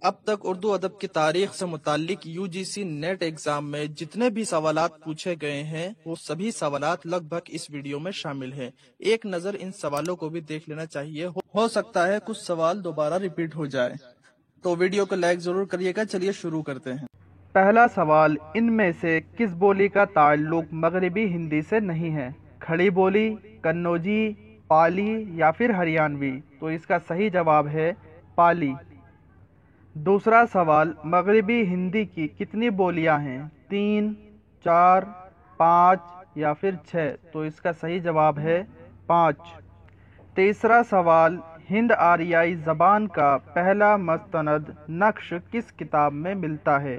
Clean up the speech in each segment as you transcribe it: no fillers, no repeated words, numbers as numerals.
اب تک اردو ادب کی تاریخ سے متعلق UGC نیٹ ایگزام میں جتنے بھی سوالات پوچھے گئے ہیں وہ سبھی سوالات لگ بھگ اس ویڈیو میں شامل ہیں۔ ایک نظر ان سوالوں کو بھی دیکھ لینا چاہیے، ہو سکتا ہے کچھ سوال دوبارہ ریپیٹ ہو جائے، تو ویڈیو کو لائک ضرور کریے گا۔ چلیے شروع کرتے ہیں۔ پہلا سوال، ان میں سے کس بولی کا تعلق مغربی ہندی سے نہیں ہے؟ کھڑی بولی، کنوجی، پالی یا پھر ہریانوی؟ تو اس کا صحیح جواب ہے پالی۔ دوسرا سوال، مغربی ہندی کی کتنی بولیاں ہیں؟ 3، 4، 5 یا پھر 6؟ تو اس کا صحیح جواب ہے 5۔ تیسرا سوال، ہند آریائی زبان کا پہلا مستند نقش کس کتاب میں ملتا ہے؟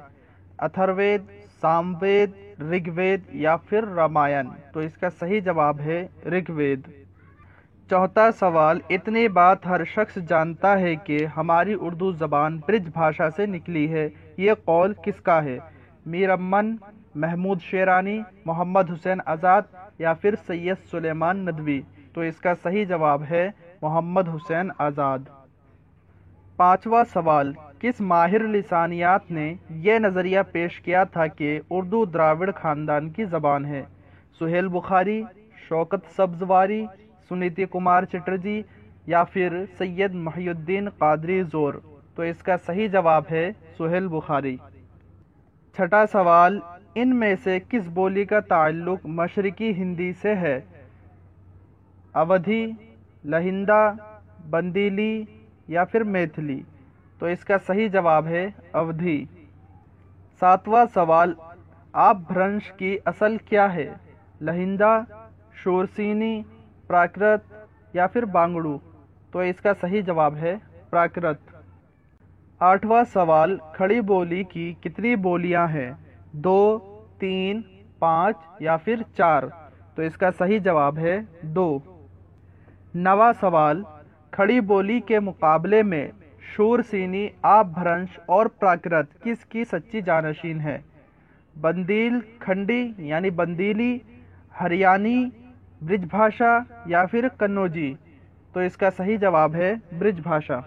اتھروید، سام وید، رگ وید یا پھر رامائن؟ تو اس کا صحیح جواب ہے رگ وید۔ چوتھا سوال، اتنی بات ہر شخص جانتا ہے کہ ہماری اردو زبان برج بھاشا سے نکلی ہے، یہ قول کس کا ہے؟ میر امن، محمود شیرانی، محمد حسین آزاد یا پھر سید سلیمان ندوی؟ تو اس کا صحیح جواب ہے محمد حسین آزاد۔ پانچواں سوال، کس ماہر لسانیات نے یہ نظریہ پیش کیا تھا کہ اردو دراوڑ خاندان کی زبان ہے؟ سہیل بخاری، شوکت سبزواری، سنیتی کمار چٹرجی یا پھر سید محی الدین قادری زور؟ تو اس کا صحیح جواب ہے سہیل بخاری۔ چھٹا سوال، ان میں سے کس بولی کا تعلق مشرقی ہندی سے ہے؟ اودھی، لہندہ، بندیلی یا پھر میتھلی؟ تو اس کا صحیح جواب ہے اودھی۔ ساتواں سوال، آپ بھرنش کی اصل کیا ہے؟ لہندہ، شورسینی، پراکرت یا پھر بانگڑو؟ تو اس کا صحیح جواب ہے پراکرت۔ آٹھواں سوال، کھڑی بولی کی کتنی بولیاں ہیں؟ 2، 3، 5 یا پھر 4؟ تو اس کا صحیح جواب ہے 2۔ نواں سوال، کھڑی بولی کے مقابلے میں شورسینی، آپ بھرنش اور پراکرت کس کی سچی جانشین ہے؟ بندیل کھنڈی یعنی بندیلی، ہریانی، برج بھاشا یا پھر کنوجی؟ تو اس کا صحیح جواب ہے برج بھاشا۔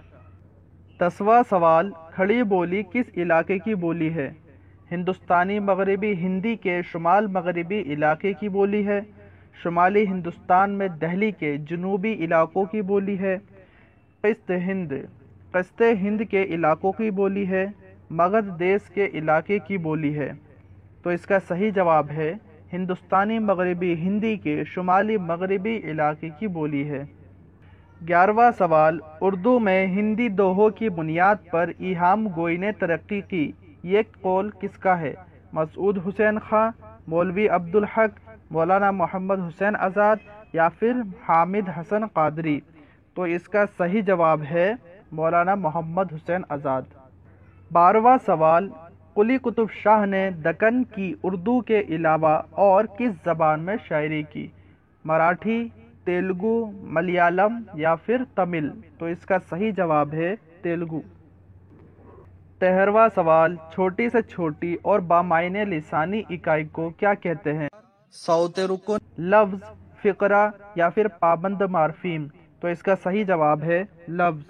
10واں سوال، کھڑی بولی کس علاقے کی بولی ہے؟ ہندوستانی مغربی ہندی کے شمال مغربی علاقے کی بولی ہے، شمالی ہندوستان میں دہلی کے جنوبی علاقوں کی بولی ہے، قسط ہند کے علاقوں کی بولی ہے، مگدھ دیش کے علاقے کی بولی ہے؟ تو اس کا صحیح جواب ہے ہندوستانی مغربی ہندی کے شمالی مغربی علاقے کی بولی ہے۔ 11واں سوال، اردو میں ہندی دوہوں کی بنیاد پر ایہام گوئی نے ترقی کی، یہ قول کس کا ہے؟ مسعود حسین خاں، مولوی عبدالحق، مولانا محمد حسین آزاد یا پھر حامد حسن قادری؟ تو اس کا صحیح جواب ہے مولانا محمد حسین آزاد۔ 12واں سوال، قلی قطب شاہ نے دکن کی اردو کے علاوہ اور کس زبان میں شاعری کی؟ مراٹھی، تیلگو، ملیالم یا پھر تمل؟ تو اس کا صحیح جواب ہے تیلگو۔ 13واں سوال، چھوٹی سے چھوٹی اور بامعنی لسانی اکائی کو کیا کہتے ہیں؟ صوت رکن، لفظ، فقرہ یا پھر پابند مارفیم؟ تو اس کا صحیح جواب ہے لفظ۔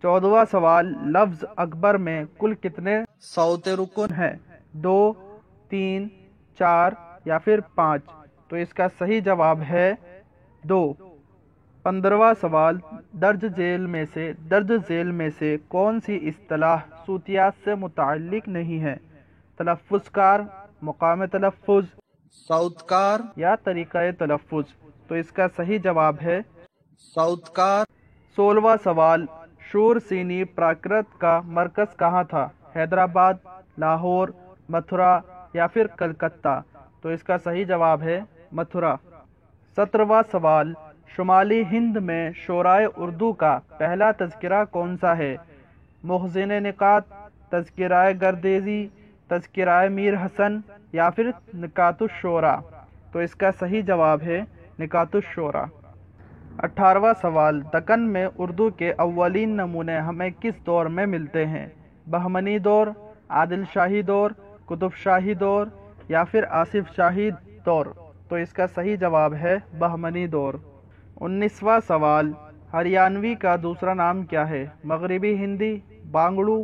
14واں سوال، لفظ اکبر میں کل کتنے صوت رکن ہیں؟ 2، 3، 4 یا پھر 5؟ تو اس کا صحیح جواب ہے 2۔ 15واں سوال، درج ذیل میں سے کون سی اصطلاح صوتیات سے متعلق نہیں ہے؟ تلفظ کار، مقام تلفظ، صوتکار یا طریقہ تلفظ؟ تو اس کا صحیح جواب ہے صوتکار۔ 16واں سوال، شورسینی پراکرت کا مرکز کہاں تھا؟ حیدرآباد، لاہور، متھرا یا پھر کلکتہ؟ تو اس کا صحیح جواب ہے متھرا۔ 17واں سوال، شمالی ہند میں شعرائے اردو کا پہلا تذکرہ کون سا ہے؟ محسن نکات، تذکرہ گردیزی، تذکرہ میر حسن یا پھر نکات الشعراء؟ تو اس کا صحیح جواب ہے نکات الشعراء۔ 18واں سوال، دکن میں اردو کے اولین نمونے ہمیں کس دور میں ملتے ہیں؟ بہمنی دور، عادل شاہی دور، قطب شاہی دور یا پھر آصف شاہی دور؟ تو اس کا صحیح جواب ہے بہمنی دور۔ 19واں سوال، ہریانوی کا دوسرا نام کیا ہے؟ مغربی ہندی، بانگڑو،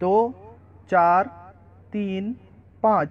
2, 4, 3, 5?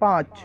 5।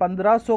1500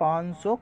500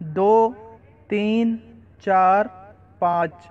2, 3, 4, 5?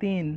3।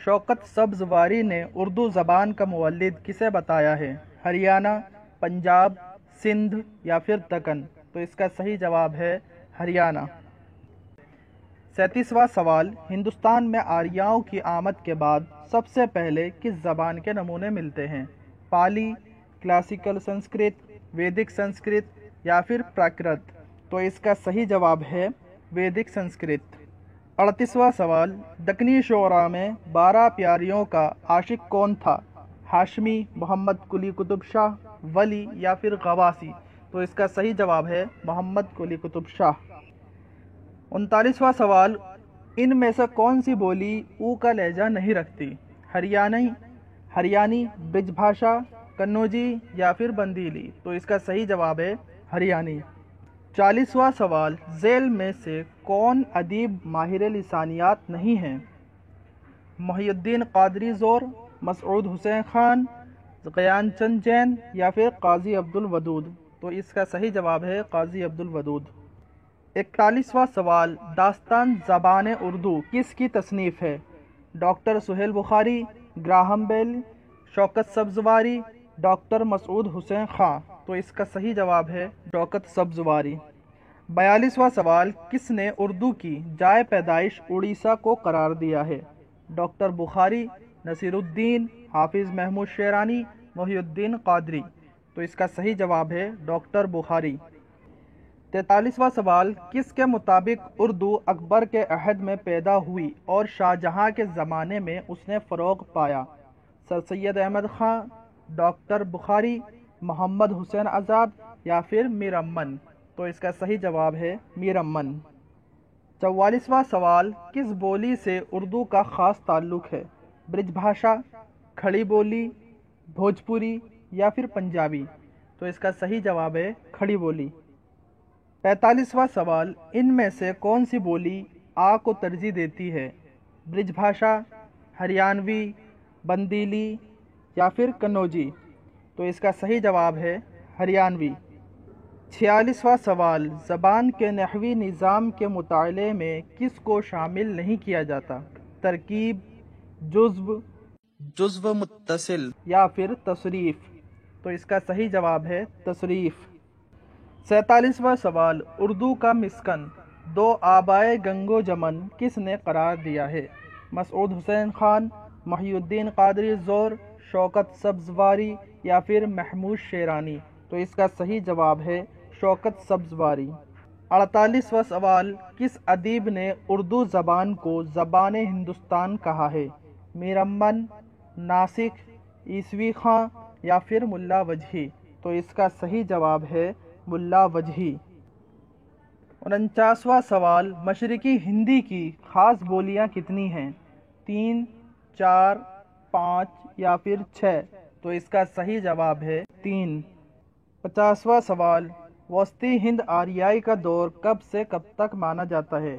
شوکت سبزواری نے اردو زبان کا مولد کسے بتایا ہے؟ ہریانہ، پنجاب، سندھ یا پھر دکن؟ تو اس کا صحیح جواب ہے ہریانہ۔ 37واں سوال، ہندوستان میں آریاؤں کی آمد کے بعد سب سے پہلے کس زبان کے نمونے ملتے ہیں؟ پالی، کلاسیکل سنسکرت، ویدک سنسکرت یا پھر پراکرت؟ تو اس کا صحیح جواب ہے ویدک سنسکرت۔ 38واں سوال، دکنی شعراء میں 12 پیاریوں کا عاشق کون تھا؟ ہاشمی، محمد قلی قطب شاہ، ولی یا پھر غواثی؟ تو اس کا صحیح جواب ہے محمد قلی قطب شاہ۔ 39واں سوال، ان میں سے کون سی بولی او کا لہجہ نہیں رکھتی؟ ہریانی، برج بھاشا، کنوجی یا پھر بندیلی؟ تو اس کا صحیح جواب ہے ہریانی۔ 40واں سوال، ذیل میں سے کون ادیب ماہر لسانیات نہیں ہیں؟ محی الدین قادری زور، مسعود حسین خان، غیان چند جین یا پھر قاضی عبدالودود؟ تو اس کا صحیح جواب ہے قاضی عبدالودود۔ 41واں سوال، داستان زبان اردو کس کی تصنیف ہے؟ ڈاکٹر سہیل بخاری، گراہم بیل، شوکت سبزواری، ڈاکٹر مسعود حسین خان؟ تو اس کا صحیح جواب ہے شوکت سبزواری۔ 42واں سوال، کس نے اردو کی جائے پیدائش اڑیسہ کو قرار دیا ہے؟ ڈاکٹر بخاری، نصیر الدین، حافظ محمود شیرانی، محی الدین قادری؟ تو اس کا صحیح جواب ہے ڈاکٹر بخاری۔ 43واں سوال، کس کے مطابق اردو اکبر کے عہد میں پیدا ہوئی اور شاہ جہاں کے زمانے میں اس نے فروغ پایا؟ سر سید احمد خان، ڈاکٹر بخاری، محمد حسین آزاد یا پھر میر امن؟ تو اس کا صحیح جواب ہے میر امن۔ 44واں سوال، کس بولی سے اردو کا خاص تعلق ہے؟ برج بھاشا، کھڑی بولی، بھوجپوری یا پھر پنجابی؟ تو اس کا صحیح جواب ہے کھڑی بولی۔ 45واں سوال، ان میں سے کون سی بولی آ کو ترجیح دیتی ہے؟ برج بھاشا، ہریانوی، بندیلی یا پھر کنوجی؟ تو اس کا صحیح جواب ہے ہریانوی۔ 46واں سوال، زبان کے نحوی نظام کے مطالعے میں کس کو شامل نہیں کیا جاتا؟ ترکیب، جزو متصل یا پھر تصریف؟ تو اس کا صحیح جواب ہے تصریف۔ 47واں سوال، اردو کا مسکن دو آبائے گنگ و جمن کس نے قرار دیا ہے؟ مسعود حسین خان، محی الدین قادری زور، شوکت سبزواری یا پھر محمود شیرانی؟ تو اس کا صحیح جواب ہے شوکت سبزواری۔ 48واں سوال، کس ادیب نے اردو زبان کو زبان ہندوستان کہا ہے؟ میر امن، ناسک، عیسوی خان یا پھر ملا وجہی؟ تو اس کا صحیح جواب ہے ملا وجہی۔ 49واں سوال، مشرقی ہندی کی خاص بولیاں کتنی ہیں؟ 3، 4، 5 یا پھر 6؟ تو اس کا صحیح جواب ہے 3۔ 50واں سوال، وسطی ہند آریائی کا دور کب سے کب تک مانا جاتا ہے؟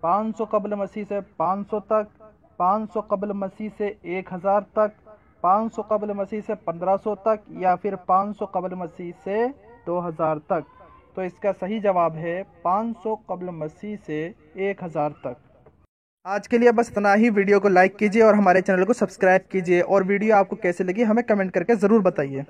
500 قبل مسیح سے 500 تک، 500 قبل مسیح سے 1000 تک، 500 قبل مسیح سے 1500 تک یا پھر 500 قبل مسیح سے 2000 تک؟ تو اس کا صحیح جواب ہے 500 قبل مسیح سے 1000 تک۔ آج کے لیے بس اتنا ہی۔ ویڈیو کو لائک کیجیے اور ہمارے چینل کو سبسکرائب کیجیے، اور ویڈیو آپ کو کیسے لگی ہمیں کمنٹ کر کے ضرور بتائیے۔